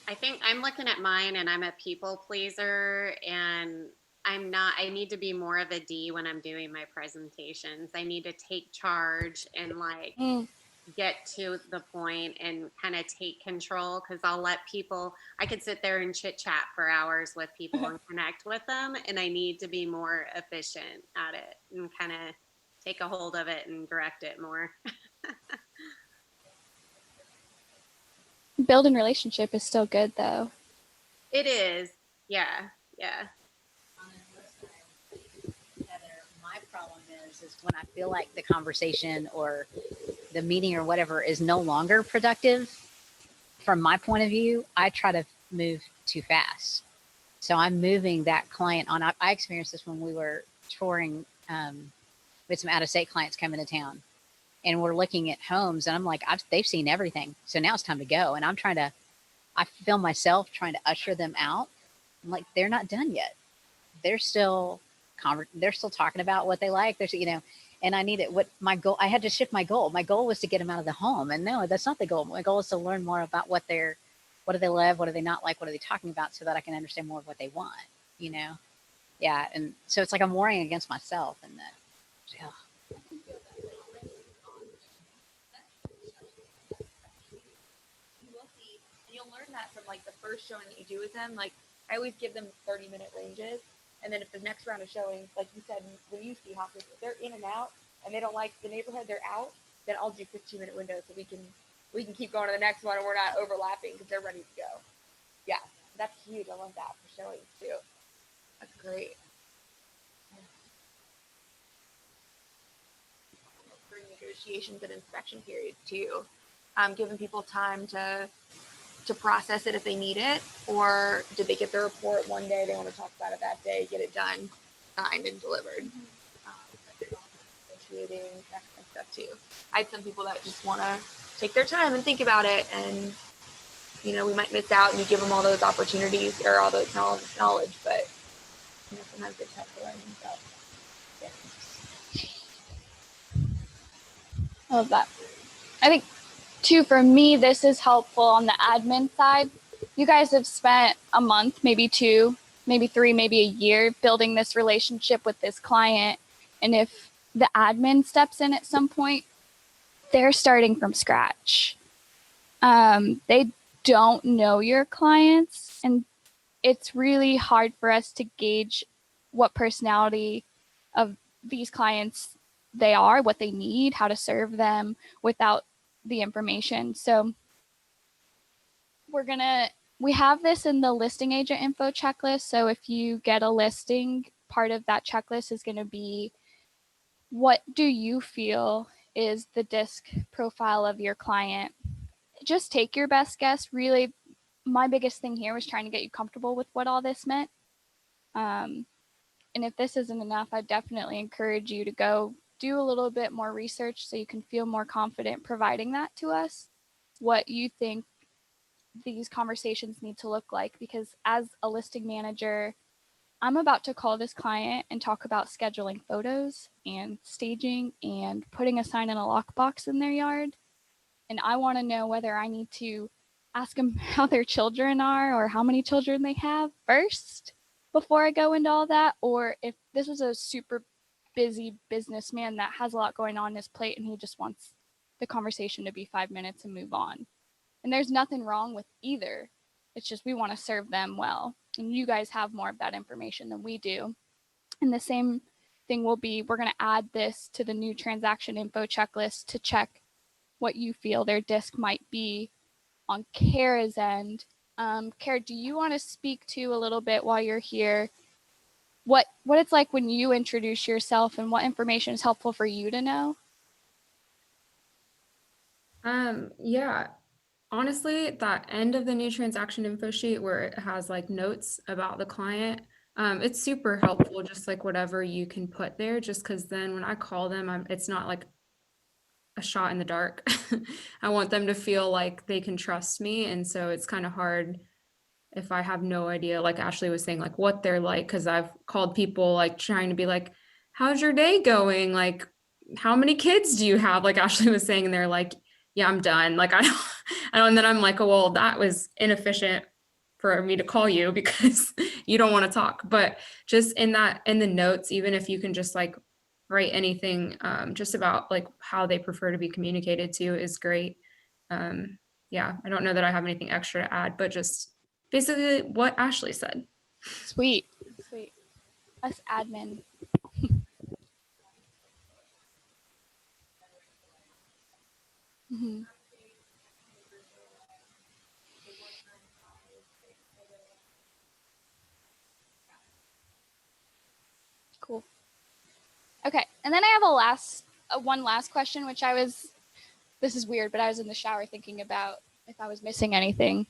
I think I'm looking at mine and I'm a people pleaser, and I need to be more of a D when I'm doing my presentations. I need to take charge and like get to the point and kind of take control, because I'll let people, I could sit there and chit chat for hours with people and connect with them. And I need to be more efficient at it and kind of take a hold of it and direct it more. building relationship is still good though. It is. Yeah. Yeah. Heather, my problem is when I feel like the conversation or the meeting or whatever is no longer productive, from my point of view, I try to move too fast. So I'm moving that client on. I experienced this when we were touring with some out-of-state clients coming to town, and we're looking at homes, and I'm like, they've seen everything. So now it's time to go. And I feel myself trying to usher them out. I'm like, they're not done yet. They're still talking about what they like. There's, you know, and I needed my goal. I had to shift my goal. My goal was to get them out of the home. And no, that's not the goal. My goal is to learn more about what do they love? What do they not like? What are they talking about? So that I can understand more of what they want, you know? Yeah. And so it's like I'm warring against myself, and that, yeah. You'll learn that from like the first showing that you do with them. Like I always give them 30-minute ranges. And then if the next round of showings, like you said, when you see houses, if they're in and out and they don't like the neighborhood, they're out, then I'll do 15-minute windows so we can keep going to the next one and we're not overlapping because they're ready to go. Yeah, that's huge. I love that for showings too. That's great. For negotiations and inspection periods too. Giving people time to process it if they need it, or did they get the report one day, they want to talk about it that day, get it done, signed and delivered. Negotiating, that kind of stuff too. I had some people that just want to take their time and think about it, and you know, we might miss out and you give them all those opportunities or all those knowledge, but you know, sometimes it's tough to learn themselves. I love that. I think too, for me, this is helpful on the admin side. You guys have spent a month, maybe 2, maybe 3, maybe a year building this relationship with this client. And if the admin steps in at some point, they're starting from scratch. They don't know your clients, and it's really hard for us to gauge what personality of these clients they are, what they need, how to serve them without the information. So we have this in the listing agent info checklist. So if you get a listing, part of that checklist is going to be, what do you feel is the DISC profile of your client? Just take your best guess. Really, my biggest thing here was trying to get you comfortable with what all this meant. And if this isn't enough, I definitely encourage you to go do a little bit more research so you can feel more confident providing that to us, what you think these conversations need to look like, because as a listing manager, I'm about to call this client and talk about scheduling photos and staging and putting a sign in a lockbox in their yard. And I want to know whether I need to ask them how their children are or how many children they have first before I go into all that, or if this is a super busy businessman that has a lot going on his plate and he just wants the conversation to be 5 minutes and move on. And there's nothing wrong with either. It's just we want to serve them well. And you guys have more of that information than we do. And the same thing will be, we're going to add this to the new transaction info checklist to check what you feel their disc might be on Kara's end. Kara, do you want to speak to a little bit while you're here what it's like when you introduce yourself and what information is helpful for you to know? Yeah, honestly, that end of the new transaction info sheet where it has like notes about the client, it's super helpful, just like whatever you can put there, just because then when I call them, it's not like a shot in the dark. I want them to feel like they can trust me. And so it's kind of hard if I have no idea, like Ashley was saying, like what they're like, because I've called people like trying to be like, how's your day going? Like, how many kids do you have? Like Ashley was saying, and they're like, yeah, I'm done. Like, I don't, and then I'm like, oh, well, that was inefficient for me to call you because you don't want to talk. But just in the notes, even if you can just like write anything just about like how they prefer to be communicated to is great. Yeah, I don't know that I have anything extra to add, but just basically what Ashley said. Sweet. Us admin. Mm-hmm. Cool. Okay, and then I have one last question, which this is weird, but I was in the shower thinking about if I was missing anything.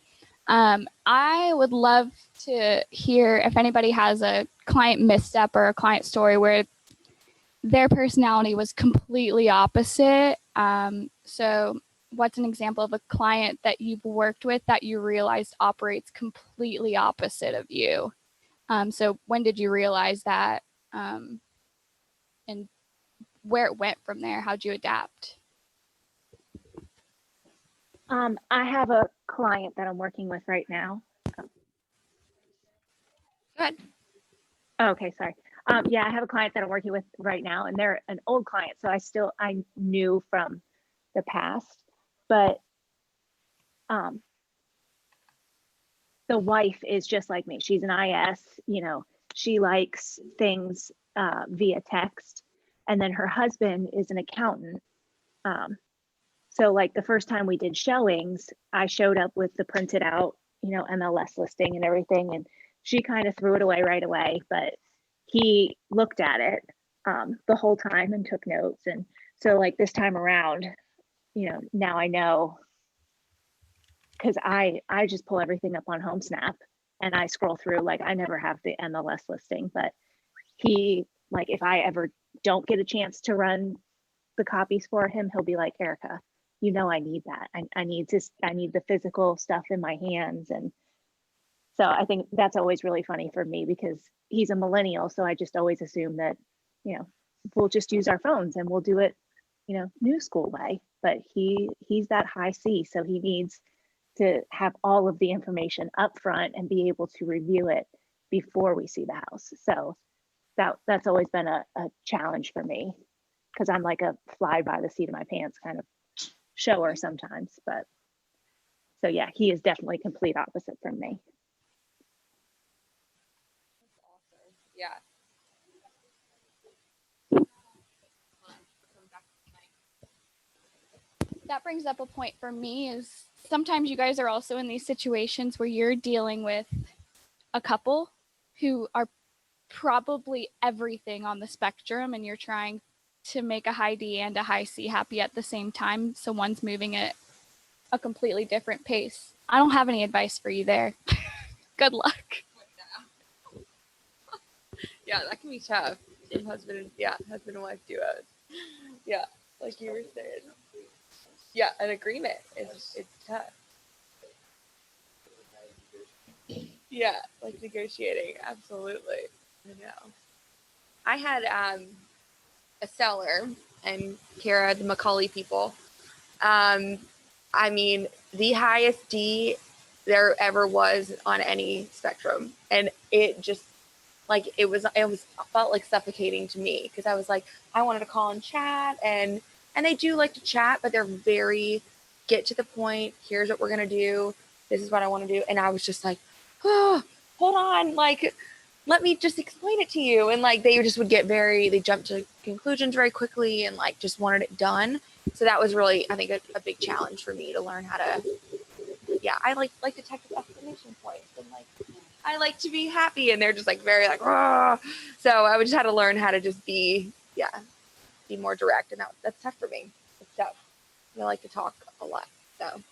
I would love to hear if anybody has a client misstep or a client story where their personality was completely opposite. So what's an example of a client that you've worked with that you realized operates completely opposite of you? So when did you realize that? And where it went from there? How'd you adapt? I have a client that I'm working with right now. Good. Okay, sorry. Yeah, I have a client that I'm working with right now, and they're an old client, so I knew from the past, but the wife is just like me. She's an IS, she likes things via text, and then her husband is an accountant. So like the first time we did showings, I showed up with the printed out, MLS listing and everything, and she kind of threw it away right away, but he looked at it the whole time and took notes. And so like this time around, now I know, because I just pull everything up on HomeSnap and I scroll through, like I never have the MLS listing, but he, like if I ever don't get a chance to run the copies for him, he'll be like, Erica, I need that. I need the physical stuff in my hands. And so I think that's always really funny for me because he's a millennial. So I just always assume that, we'll just use our phones and we'll do it, new school way. But he's that high C. So he needs to have all of the information up front and be able to review it before we see the house. So that's always been a challenge for me because I'm like a fly by the seat of my pants kind of shower sometimes. But so yeah, he is definitely complete opposite from me. That's awesome. Yeah. That brings up a point for me is sometimes you guys are also in these situations where you're dealing with a couple who are probably everything on the spectrum and you're trying to make a high D and a high C happy at the same time. So one's moving at a completely different pace. I don't have any advice for you there. Good luck. Yeah, that can be tough. Husband and wife duos. Yeah, like you were saying. Yeah, an agreement is it's tough. Yeah, like negotiating. Absolutely. I know. I had a seller and Kara, the Macaulay people. I mean, the highest D there ever was on any spectrum. And it just like it was felt like suffocating to me because I was like, I wanted to call and chat and they do like to chat, but they're very get to the point. Here's what we're gonna do. This is what I want to do. And I was just like, oh, hold on, like let me just explain it to you. And like they just would get they jumped to conclusions very quickly and like just wanted it done. So that was really, I think, a big challenge for me to learn how to, yeah, I like to type with exclamation points and like I like to be happy, and they're just like very like, oh. So I would just have to learn how to just be, be more direct, and that's tough for me. It's tough. I like to talk a lot, so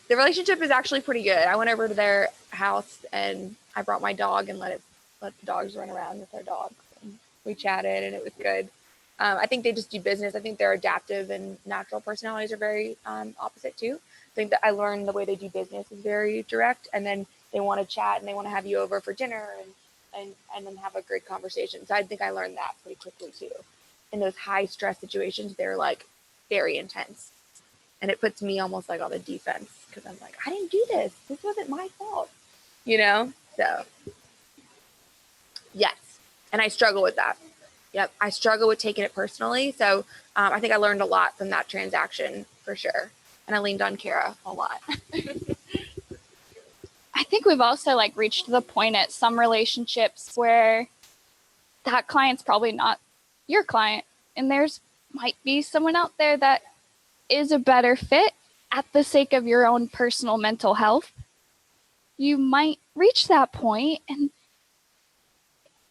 the relationship is actually pretty good. I went over to their house and I brought my dog and let the dogs run around with their dogs. And we chatted and it was good. I think they just do business. I think their adaptive and natural personalities are very opposite too. I think that I learned the way they do business is very direct, and then they want to chat and they want to have you over for dinner and then have a great conversation. So I think I learned that pretty quickly too. In those high stress situations, they're like very intense. And it puts me almost like on the defense because I'm like, I didn't do this. This wasn't my fault, you know? So, yes. And I struggle with that. Yep. I struggle with taking it personally. So I think I learned a lot from that transaction for sure. And I leaned on Kara a lot. I think we've also like reached the point at some relationships where that client's probably not your client. And there's might be someone out there that is a better fit at the sake of your own personal mental health. You might reach that point and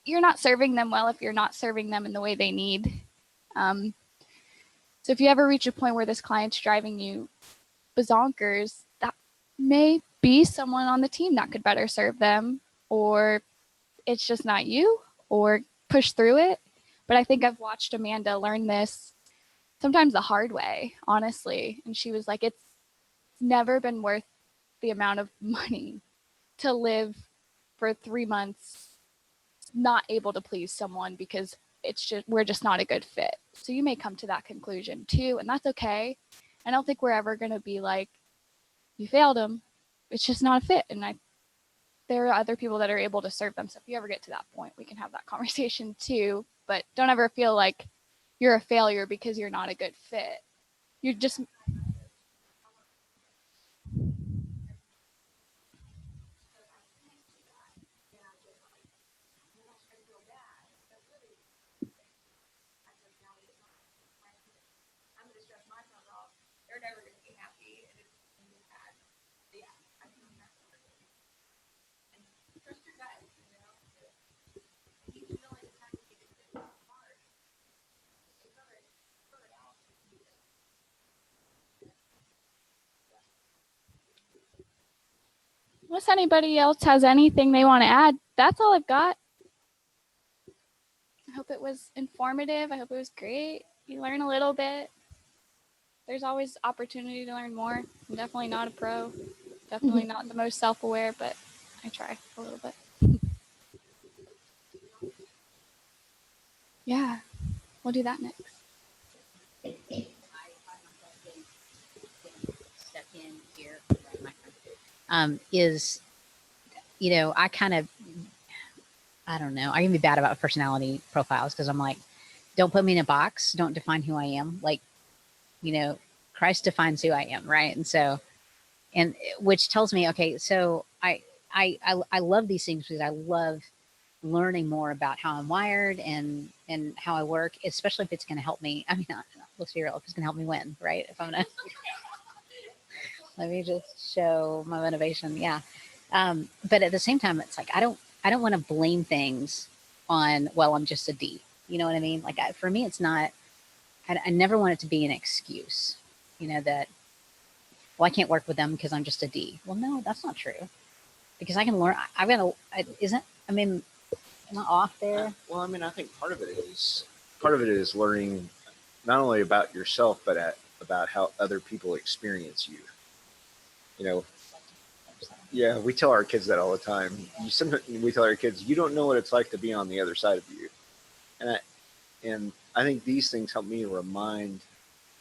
you're not serving them well if you're not serving them in the way they need. So if you ever reach a point where this client's driving you bazonkers, that may be someone on the team that could better serve them, or it's just not you, or push through it. But I think I've watched Amanda learn this sometimes the hard way, honestly. And she was like, it's never been worth the amount of money to live for 3 months not able to please someone because we're just not a good fit. So you may come to that conclusion too, and that's okay. I don't think we're ever going to be like, you failed them. It's just not a fit. And there are other people that are able to serve them. So if you ever get to that point, we can have that conversation too. But don't ever feel like you're a failure because you're not a good fit. You're just unless anybody else has anything they want to add, that's all I've got. I hope it was informative. I hope it was great. You learn a little bit. There's always opportunity to learn more. I'm definitely not a pro. Definitely not the most self-aware, but I try a little bit. Yeah, we'll do that next. Stuck in here, is, I don't know. I can be bad about personality profiles because I'm like, don't put me in a box. Don't define who I am. Like, Christ defines who I am, right? And so, and which tells me, okay, so I love these things because I love learning more about how I'm wired and how I work, especially if it's going to help me. I mean, let's be real, if it's going to help me win, right? If I'm going to, let me just show my motivation. Yeah. But at the same time, it's like, I don't want to blame things on, well, I'm just a D. You know what I mean? Like for me, it's not, I never want it to be an excuse, that, well, I can't work with them because I'm just a D. Well, no, that's not true. Because I can learn, am I off there? Well, I mean, I think part of it is learning not only about yourself, but about how other people experience you. Yeah, we tell our kids that all the time. We tell our kids, you don't know what it's like to be on the other side of you. And I think these things help me remind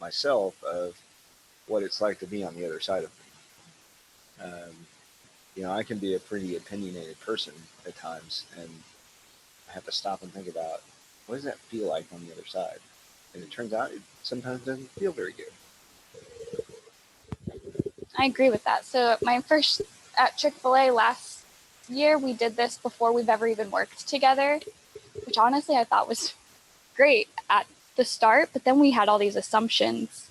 myself of what it's like to be on the other side of me. I can be a pretty opinionated person at times, and I have to stop and think about, what does that feel like on the other side? And it turns out it sometimes doesn't feel very good. I agree with that. So my first at Chick-fil-A last year, we did this before we've ever even worked together, which honestly I thought was great at the start, but then we had all these assumptions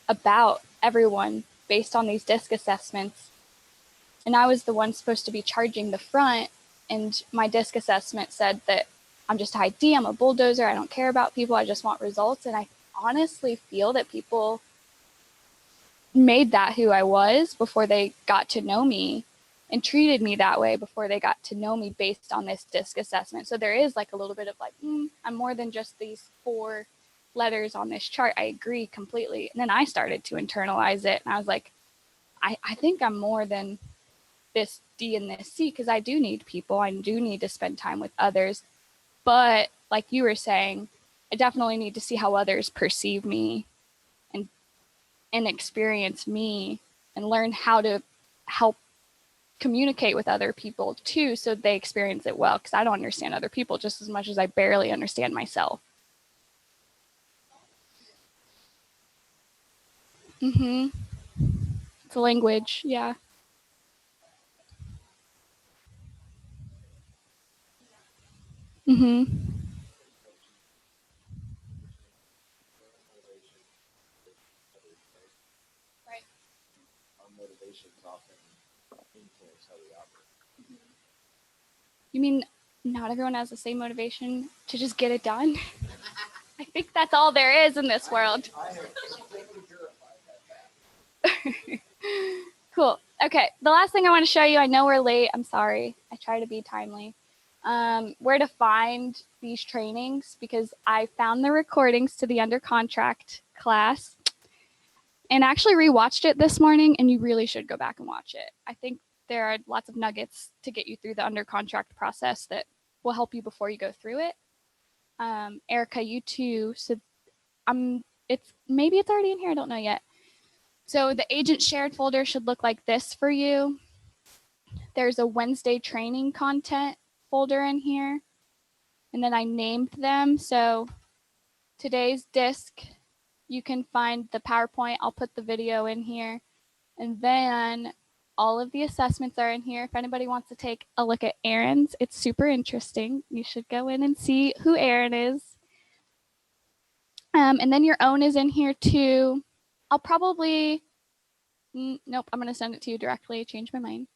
about everyone based on these DISC assessments. And I was the one supposed to be charging the front, and my DISC assessment said that I'm just a high D, I'm a bulldozer, I don't care about people, I just want results. And I honestly feel that people made that who I was before they got to know me, and treated me that way before they got to know me based on this DISC assessment. So there is like a little bit of like, I'm more than just these 4 letters on this chart. I agree completely. And then I started to internalize it, and I was like, I think I'm more than this D and this C, because I do need people. I do need to spend time with others. But like you were saying, I definitely need to see how others perceive me and experience me, and learn how to help communicate with other people too, so they experience it well, because I don't understand other people just as much as I barely understand myself. It's a language, yeah. Right. Our motivations often influence how we operate. You mean not everyone has the same motivation to just get it done? I think that's all there is in this world. Cool. Okay, the last thing I want to show you, I know we're late, I'm sorry. I try to be timely. Where to find these trainings, because I found the recordings to the under contract class and actually rewatched it this morning, and you really should go back and watch it. I think there are lots of nuggets to get you through the under contract process that will help you before you go through it. Erica, you too. So maybe it's already in here, I don't know yet. So the agent shared folder should look like this for you. There's a Wednesday training content folder in here. And then I named them. So today's DISC, you can find the PowerPoint. I'll put the video in here. And then all of the assessments are in here. If anybody wants to take a look at Aaron's, it's super interesting. You should go in and see who Aaron is. And then your own is in here too. I'll probably, nope, I'm going to send it to you directly. Change my mind.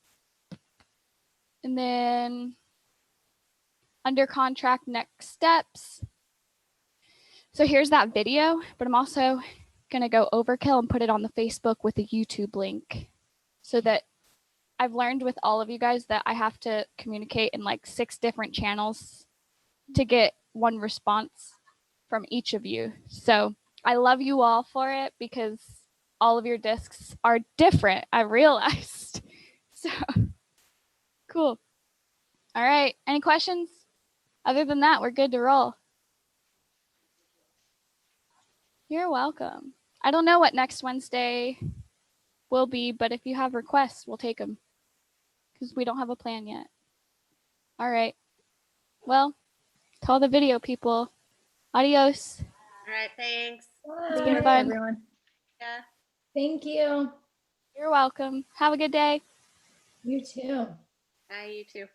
And then under contract next steps. So here's that video, but I'm also going to go overkill and put it on the Facebook with a YouTube link, so that I've learned with all of you guys that I have to communicate in like 6 different channels to get one response from each of you. So I love you all for it, because all of your discs are different, I realized. So cool. All right, any questions? Other than that, we're good to roll. You're welcome. I don't know what next Wednesday will be, but if you have requests, we'll take them, because we don't have a plan yet. All right. Well, to all the video people, adios. All right, thanks. It's been Bye, fun. Everyone. Yeah. Thank you. You're welcome. Have a good day. You too. Bye, you too.